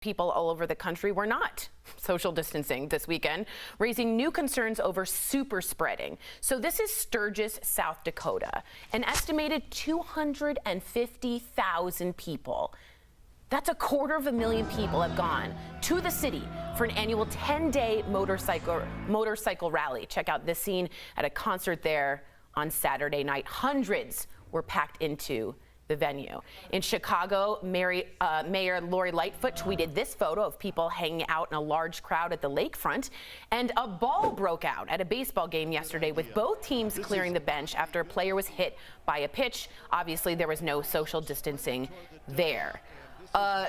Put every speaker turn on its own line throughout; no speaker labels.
People all over the country were not social distancing this weekend, raising new concerns over super spreading. So this is Sturgis, South Dakota. An estimated 250,000 people. That's 250,000 people have gone to the city for an annual 10-day motorcycle rally. Check out this scene at a concert there on Saturday night. Hundreds were packed into the venue. In Chicago, Mayor Lori Lightfoot tweeted this photo of people hanging out in a large crowd at the lakefront. And a brawl broke out at a baseball game yesterday with both teams clearing the bench after a player was hit by a pitch. Obviously, there was no social distancing there.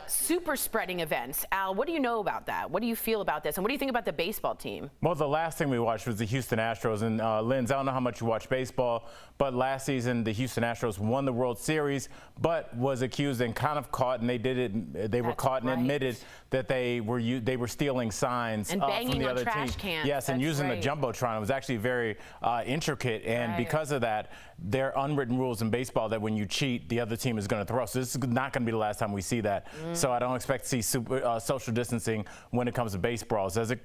Super spreading events. Al, what do you know about that? What do you feel about this? And what do you think about the baseball team?
Well, the last thing we watched was the Houston Astros. And Linz, I don't know how much you watch baseball, but last season the Houston Astros won the World Series, but was accused and kind of caught, and they were caught and admitted that they were stealing signs
and banging
from the
on
other
trash
team.
cans.
Yes, and using the jumbotron. It was actually very intricate, and because of that, there are unwritten rules in baseball that when you cheat, the other team is going to throw. So this is not going to be the last time we see that. So I don't expect to see social distancing when it comes to baseballs. As it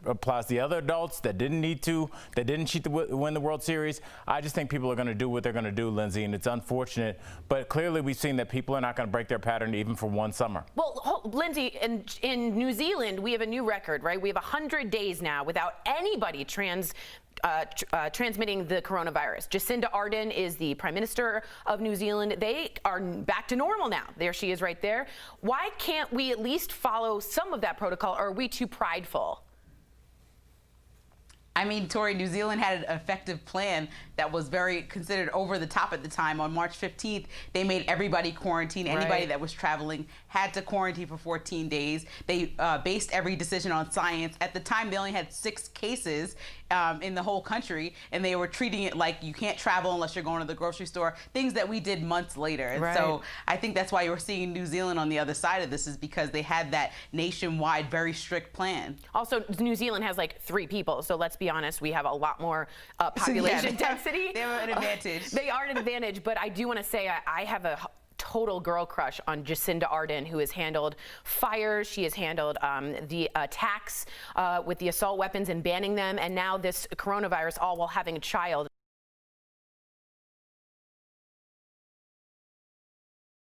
applies to the other adults that didn't need to, that didn't cheat to win the World Series, I just think people are going to do what they're going to do, Lindsay, and it's unfortunate. But clearly we've seen that people are not going to break their pattern even for one summer. Well,
Lindsay, in New Zealand, we have a new record, right? We have 100 days now without anybody transmitting the coronavirus. Jacinda Ardern is the Prime Minister of New Zealand. They are back to normal now. There she is right there. Why can't we at least follow some of that protocol, or are we too prideful?
I mean, Tori, New Zealand had an effective plan that was very considered over the top at the time. On March 15th, they made everybody quarantine. Anybody that was traveling had to quarantine for 14 days. They based every decision on science. At the time, they only had 6 cases in the whole country, and they were treating it like you can't travel unless you're going to the grocery store, things that we did months later. And so I think that's why you're seeing New Zealand on the other side of this, is because they had that nationwide, very strict plan.
Also, New Zealand has like 3 people, so let's be honest, we have a lot more population density.
They have an advantage.
They are an advantage, but I do want to say I have a total girl crush on Jacinda Ardern, who has handled fires. She has handled the attacks with the assault weapons and banning them, and now this coronavirus, all while having a child.